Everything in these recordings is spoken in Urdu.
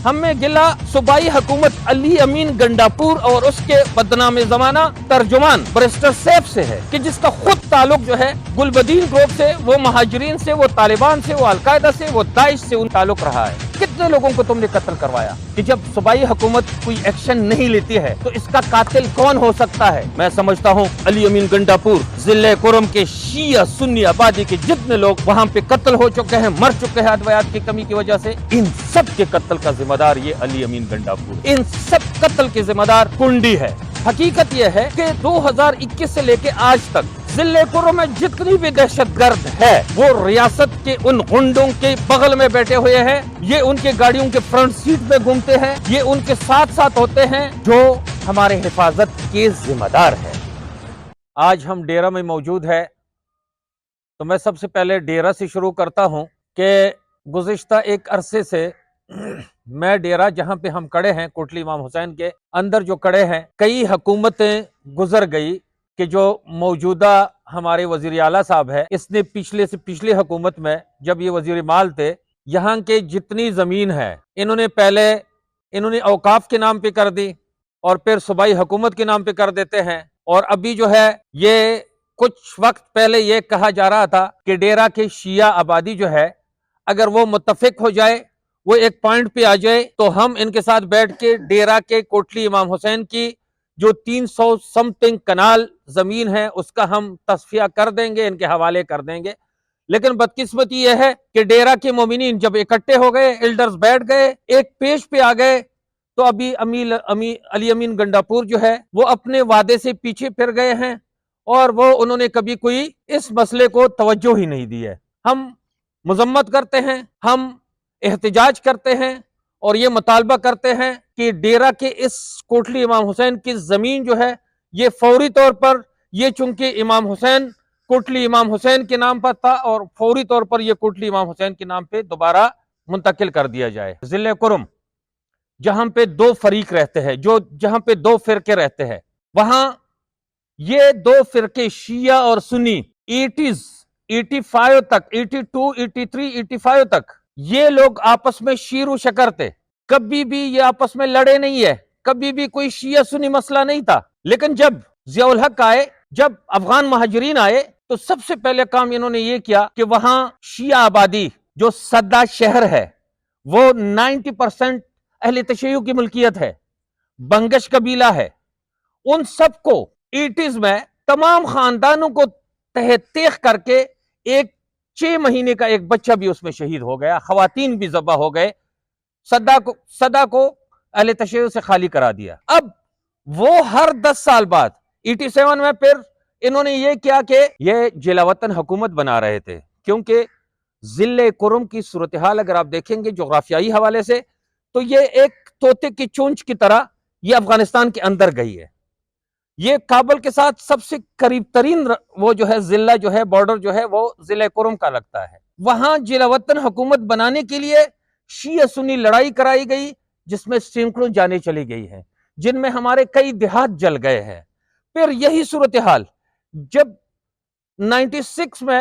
ہمیں گلا صوبائی حکومت علی امین گنڈاپور اور اس کے بدنام زمانہ ترجمان بریسٹر سیف سے ہے کہ جس کا خود تعلق جو ہے گلبدین گروپ سے، وہ مہاجرین سے، وہ طالبان سے، وہ القاعدہ سے، وہ داعش سے ان تعلق رہا ہے۔ کتنے لوگوں کو تم نے قتل کروایا کہ جب صوبائی حکومت کوئی ایکشن نہیں لیتی ہے تو اس کا قاتل کون ہو سکتا ہے؟ میں سمجھتا ہوں علی امین گنڈاپور ضلع کرم کے شیعہ سنی آبادی کے جتنے لوگ وہاں پہ قتل ہو چکے ہیں، مر چکے ہیں ادویات کی کمی کی وجہ سے، ان سب کے قتل کا ذمہ دار یہ علی امین گنڈاپور، ان سب قتل کے ذمہ دار کنڈی ہے۔ حقیقت یہ ہے کہ 2021 سے لے کے آج تک ضلع کرم میں جتنی بھی دہشت گرد ہے وہ ریاست کے ان غنڈوں کے بغل میں بیٹھے ہوئے ہیں، یہ ان کے گاڑیوں کے فرنٹ سیٹ پہ گھومتے ہیں، یہ ان کے ساتھ ساتھ ہوتے ہیں جو ہمارے حفاظت کے ذمہ دار ہیں۔ آج ہم ڈیرہ میں موجود ہے تو میں سب سے پہلے ڈیرہ سے شروع کرتا ہوں کہ گزشتہ ایک عرصے سے میں ڈیرہ جہاں پہ ہم کڑے ہیں کوٹلی امام حسین کے اندر جو کڑے ہیں، کئی حکومتیں گزر گئی کہ جو موجودہ ہمارے وزیر اعلیٰ صاحب ہے، اس نے پچھلے سے پچھلی حکومت میں جب یہ وزیر مال تھے، یہاں کے جتنی زمین ہے انہوں نے اوقاف کے نام پہ کر دی اور پھر صوبائی حکومت کے نام پہ کر دیتے ہیں، اور ابھی جو ہے یہ کچھ وقت پہلے یہ کہا جا رہا تھا کہ ڈیرہ کے شیعہ آبادی جو ہے اگر وہ متفق ہو جائے، وہ ایک پوائنٹ پہ آ جائے تو ہم ان کے ساتھ بیٹھ کے ڈیرہ کے کوٹلی امام حسین کی جو 300 سمتنگ کنال زمین ہے اس کا ہم تصفیہ کر دیں گے، ان کے حوالے کر دیں گے۔ لیکن بدقسمتی یہ ہے کہ ڈیرہ کے مومنین جب اکٹھے ہو گئے، ایلڈرز بیٹھ گئے، ایک پیش پہ آ گئے، تو ابھی علی امین گنڈاپور جو ہے وہ اپنے وعدے سے پیچھے پھر گئے ہیں اور انہوں نے کبھی کوئی اس مسئلے کو توجہ ہی نہیں دی ہے۔ ہم مذمت کرتے ہیں، ہم احتجاج کرتے ہیں اور یہ مطالبہ کرتے ہیں کہ ڈیرہ کے اس کوٹلی امام حسین کی زمین جو ہے یہ فوری طور پر، یہ چونکہ امام حسین کوٹلی امام حسین کے نام پر تھا اور فوری طور پر یہ کوٹلی امام حسین کے نام پہ دوبارہ منتقل کر دیا جائے۔ ضلع کرم جہاں پہ دو فریق رہتے ہیں، جہاں پہ دو فرقے رہتے ہیں، وہاں یہ دو فرقے شیعہ اور سنی 85 تک، 82، 83، 85 تک یہ لوگ آپس میں شیر و شکر تھے، کبھی بھی یہ آپس میں لڑے نہیں ہے، کبھی بھی کوئی شیعہ سنی مسئلہ نہیں تھا۔ لیکن جب ضیاء الحق آئے، جب افغان مہاجرین آئے، تو سب سے پہلے کام انہوں نے یہ کیا کہ وہاں شیعہ آبادی جو صدہ شہر ہے وہ 90% اہل تشیع کی ملکیت ہے، بنگش قبیلہ ہے، ان سب کو 80s میں تمام خاندانوں کو تحت تیغ کر کے ایک 6 مہینے کا ایک بچہ بھی اس میں شہید ہو گیا، خواتین بھی ذبح ہو گئے، صدہ کو اہل تشیع سے خالی کرا دیا۔ اب وہ ہر 10 سال بعد 87 میں پھر انہوں نے یہ کیا کہ یہ جلا وطن حکومت بنا رہے تھے، کیونکہ ضلع کرم کی صورتحال اگر آپ دیکھیں گے جغرافیائی حوالے سے تو یہ ایک طوطے کی چونچ کی طرح یہ افغانستان کے اندر گئی ہے۔ یہ کابل کے ساتھ سب سے قریب ترین وہ جو ہے ضلع جو ہے بارڈر جو ہے وہ ضلع کرم کا لگتا ہے۔ وہاں جلا وطن حکومت بنانے کے لیے شیعہ سنی لڑائی کرائی گئی، جس میں سینکڑوں جانیں چلی گئی ہیں، جن میں ہمارے کئی دیہات جل گئے ہیں۔ پھر یہی صورتحال جب 96 میں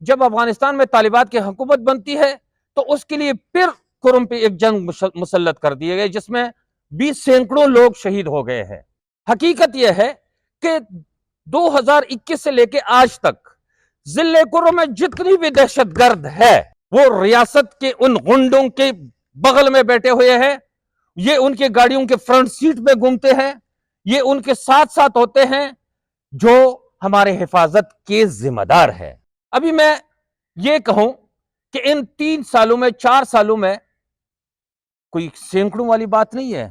جب افغانستان میں طالبات کی حکومت بنتی ہے تو اس کے لیے پھر کرم پہ ایک جنگ مسلط کر دیے گئے، جس میں 20 سینکڑوں لوگ شہید ہو گئے ہیں۔ حقیقت یہ ہے کہ 2021 سے لے کے آج تک ضلع کرم میں جتنی بھی دہشت گرد ہے وہ ریاست کے ان غنڈوں کے بغل میں بیٹھے ہوئے ہیں، یہ ان کے گاڑیوں کے فرنٹ سیٹ پہ گھومتے ہیں، یہ ان کے ساتھ ساتھ ہوتے ہیں جو ہمارے حفاظت کے ذمہ دار ہے۔ ابھی میں یہ کہوں کہ ان 3 سالوں میں 4 سالوں میں کوئی سینکڑوں والی بات نہیں ہے،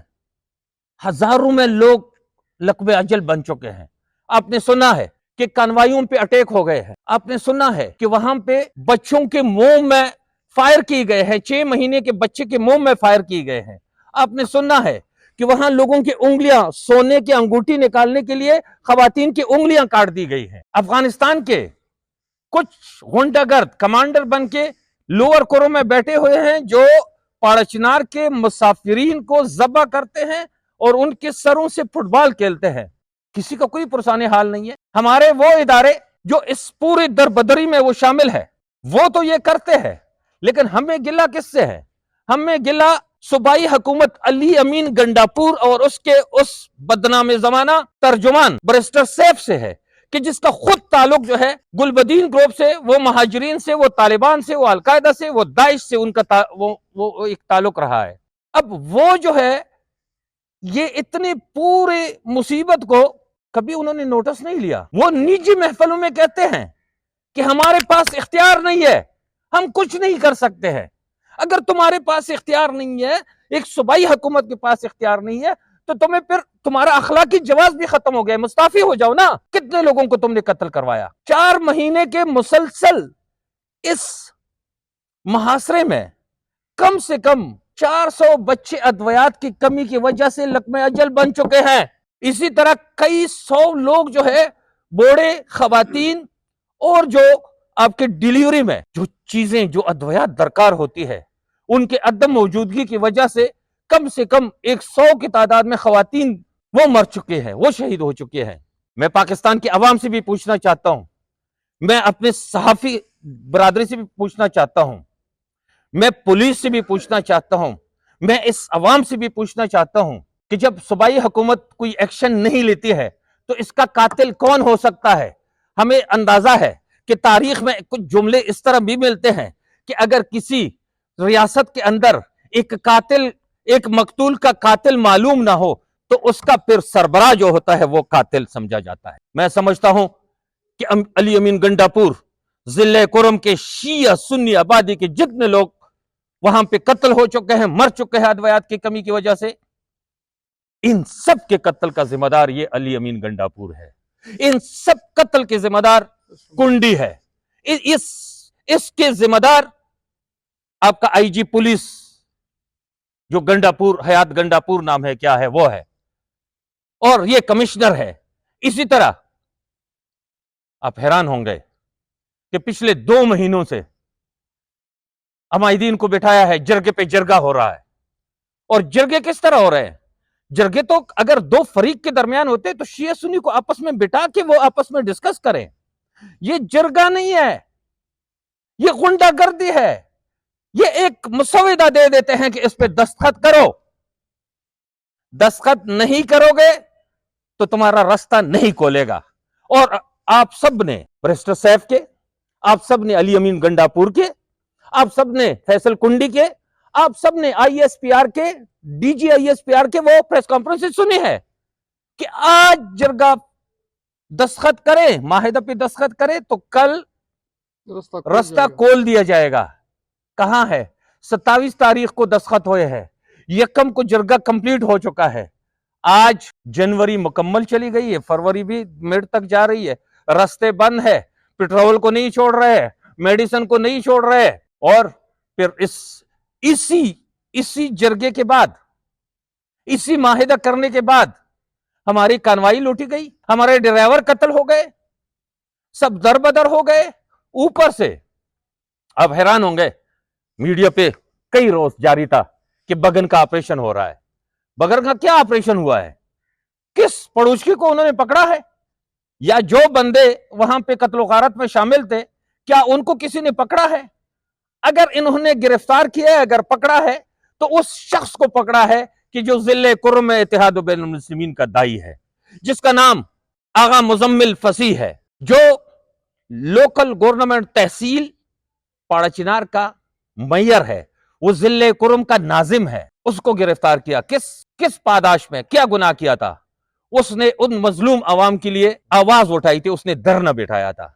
ہزاروں میں لوگ لقب اجل بن چکے ہیں۔ آپ نے سنا ہے کہ کنوائیوں پہ اٹیک ہو گئے ہیں، آپ نے سنا ہے کہ وہاں پہ بچوں کے منہ میں فائر کی گئے ہیں، 6 مہینے کے بچے کے منہ میں فائر کی گئے ہیں۔ آپ نے سنا ہے کہ وہاں لوگوں کی انگلیاں، سونے کی انگوٹھی نکالنے کے لیے خواتین کی انگلیاں کاٹ دی گئی ہیں۔ افغانستان کے کچھ غنڈہ گرد کمانڈر بن کے لوور کرم میں بیٹھے ہوئے ہیں جو پاڑچنار کے مسافرین کو ذبح کرتے ہیں اور ان کے سروں سے فٹ بال کھیلتے ہیں۔ کسی کا کوئی پرسان حال نہیں ہے۔ ہمارے وہ ادارے جو اس پوری دربدری میں وہ شامل ہے وہ تو یہ کرتے ہیں، لیکن ہمیں گلہ کس سے ہے؟ ہمیں گلہ صوبائی حکومت علی امین گنڈاپور اور اس کے اس بدنام زمانہ ترجمان بیرسٹر سیف سے ہے کہ جس کا خود تعلق جو ہے گلبدین گروپ سے، وہ مہاجرین سے، وہ طالبان سے، وہ القاعدہ سے، وہ داعش سے ان کا وہ ایک تعلق رہا ہے۔ اب وہ جو ہے یہ اتنے پورے مصیبت کو کبھی انہوں نے نوٹس نہیں لیا۔ وہ نجی محفلوں میں کہتے ہیں کہ ہمارے پاس اختیار نہیں ہے، ہم کچھ نہیں کر سکتے ہیں۔ اگر تمہارے پاس اختیار نہیں ہے، ایک صوبائی حکومت کے پاس اختیار نہیں ہے، تو تمہیں پھر تمہارا اخلاقی جواز بھی ختم ہو گیا، مستعفی ہو جاؤ نا۔ کتنے لوگوں کو تم نے قتل کروایا؟ 4 مہینے کے مسلسل اس محاصرے میں کم سے کم 400 بچے ادویات کی کمی کی وجہ سے لقمہ اجل بن چکے ہیں۔ اسی طرح کئی 100 لوگ جو ہے بوڑھے، خواتین، اور جو آپ کے ڈیلیوری میں جو چیزیں، جو ادویات درکار ہوتی ہے، ان کے عدم موجودگی کی وجہ سے کم 100 کی تعداد میں خواتین وہ مر چکے ہیں، وہ شہید ہو چکے ہیں۔ میں پاکستان کی عوام سے بھی پوچھنا چاہتا ہوں، میں اپنے صحافی برادری سے بھی پوچھنا چاہتا ہوں، میں پولیس سے بھی پوچھنا چاہتا ہوں، میں اس عوام سے بھی پوچھنا چاہتا ہوں کہ جب صوبائی حکومت کوئی ایکشن نہیں لیتی ہے تو اس کا قاتل کون ہو سکتا ہے؟ ہمیں اندازہ ہے کہ تاریخ میں کچھ جملے اس طرح بھی ملتے ہیں کہ اگر کسی ریاست کے اندر ایک مقتول کا قاتل معلوم نہ ہو تو اس کا پھر سربراہ جو ہوتا ہے وہ قاتل سمجھا جاتا ہے۔ میں سمجھتا ہوں کہ علی امین گنڈاپور ضلع کرم کے شیعہ سنی آبادی کے جتنے لوگ وہاں پہ قتل ہو چکے ہیں، مر چکے ہیں ادویات کی کمی کی وجہ سے، ان سب کے قتل کا ذمہ دار یہ علی امین گنڈاپور ہے۔ ان سب قتل کے ذمہ دار کنڈی ہے۔ اس کے ذمہ دار آپ کا آئی جی پولیس جو گنڈاپور، حیات گنڈاپور نام ہے، کیا ہے وہ ہے، اور یہ کمشنر ہے۔ اسی طرح آپ حیران ہوں گے کہ پچھلے 2 مہینوں سے عمائدین کو بٹھایا ہے، جرگے پہ جرگہ ہو رہا ہے۔ اور جرگے کس طرح ہو رہے ہیں؟ جرگے تو اگر 2 فریق کے درمیان ہوتے تو شیعہ سنی کو آپس میں بٹھا کے وہ آپس میں ڈسکس کریں۔ یہ جرگہ نہیں ہے، یہ غنڈہ گردی ہے۔ یہ ایک مسودہ دے دیتے ہیں کہ اس پہ دستخط کرو، دستخط نہیں کرو گے تو تمہارا راستہ نہیں کھولے گا۔ اور آپ سب نے بیرسٹر سیف کے، آپ سب نے علی امین گنڈاپور کے، آپ سب نے فیصل کنڈی کے، آپ سب نے آئی ایس پی آر کے، D G I S P R کے وہ پریس کانفرنس سنی ہے کہ آج جرگہ دستخط کرے، معاہدہ پہ دستخط کرے تو کل راستہ کھول دیا جائے گا۔ کہاں ہے؟ 27 تاریخ کو دستخط ہوئے ہیں، 1 کو جرگہ کمپلیٹ ہو چکا ہے۔ آج جنوری مکمل چلی گئی ہے، فروری بھی مڈ تک جا رہی ہے، راستے بند ہے، پیٹرول کو نہیں چھوڑ رہے، میڈیسن کو نہیں چھوڑ رہے، اور پھر اسی جرگے کے بعد، اسی معاہدہ کرنے کے بعد ہماری کانوائی لوٹی گئی، ہمارے ڈرائیور قتل ہو گئے، سب در بدر ہو گئے۔ اوپر سے اب حیران ہوں گے، میڈیا پہ کئی روز جاری تھا کہ بگن کا آپریشن ہو رہا ہے۔ بگن کا کیا آپریشن ہوا ہے؟ کس پڑوسی کو انہوں نے پکڑا ہے؟ یا جو بندے وہاں پہ قتل و غارت میں شامل تھے، کیا ان کو کسی نے پکڑا ہے؟ اگر انہوں نے گرفتار کیا ہے، اگر پکڑا ہے تو اس شخص کو پکڑا ہے کہ جو ضلع کرم میں اتحاد بین المسلمین کا دائی ہے، جس کا نام آغا مزمل فصیح ہے، جو لوکل گورنمنٹ تحصیل پاڑا چنار کا میئر ہے، وہ ضلع کرم کا ناظم ہے۔ اس کو گرفتار کیا کس پاداش میں؟ کیا گناہ کیا تھا؟ اس نے ان مظلوم عوام کے لیے آواز اٹھائی تھی، اس نے دھرنا بٹھایا تھا۔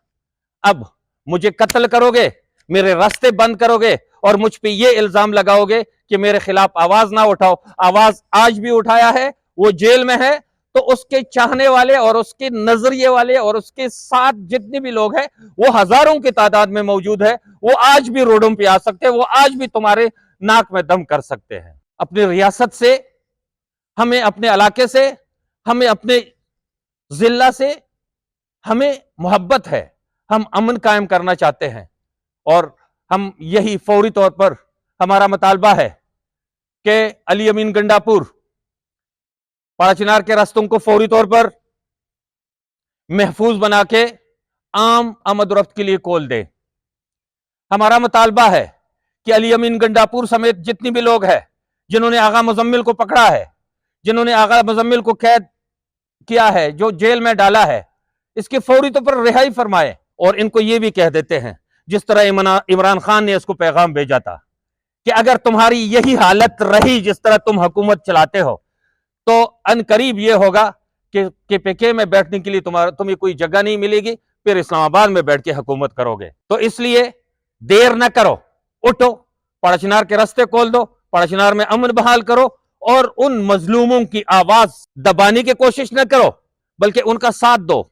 اب مجھے قتل کرو گے، میرے راستے بند کرو گے، اور مجھ پہ یہ الزام لگاؤ گے کہ میرے خلاف آواز نہ اٹھاؤ۔ آواز آج بھی اٹھایا ہے، وہ جیل میں ہے، تو اس کے چاہنے والے اور اس کے نظریے والے اور اس کے ساتھ جتنے بھی لوگ ہیں وہ ہزاروں کی تعداد میں موجود ہے۔ وہ آج بھی روڈوں پہ آ سکتے ہیں، وہ آج بھی تمہارے ناک میں دم کر سکتے ہیں۔ اپنی ریاست سے، ہمیں اپنے علاقے سے، ہمیں اپنے ضلع سے ہمیں محبت ہے، ہم امن قائم کرنا چاہتے ہیں، اور ہم یہی فوری طور پر ہمارا مطالبہ ہے کہ علی امین گنڈاپور پاڑا چنار کے راستوں کو فوری طور پر محفوظ بنا کے عام آمد و رفت کے لیے کھول دے۔ ہمارا مطالبہ ہے کہ علی امین گنڈاپور سمیت جتنی بھی لوگ ہیں جنہوں نے آغا مزمل کو پکڑا ہے، جنہوں نے آغا مزمل کو قید کیا ہے، جو جیل میں ڈالا ہے، اس کی فوری طور پر رہائی فرمائے۔ اور ان کو یہ بھی کہہ دیتے ہیں، جس طرح عمران خان نے اس کو پیغام بھیجا تھا کہ اگر تمہاری یہی حالت رہی جس طرح تم حکومت چلاتے ہو تو ان قریب یہ ہوگا کہ پی میں بیٹھنے کے لیے تمہیں کوئی جگہ نہیں ملے گی، پھر اسلام آباد میں بیٹھ کے حکومت کرو گے۔ تو اس لیے دیر نہ کرو، اٹھو، پڑچنار کے رستے کھول دو، پڑچنار میں امن بحال کرو، اور ان مظلوموں کی آواز دبانے کی کوشش نہ کرو بلکہ ان کا ساتھ دو۔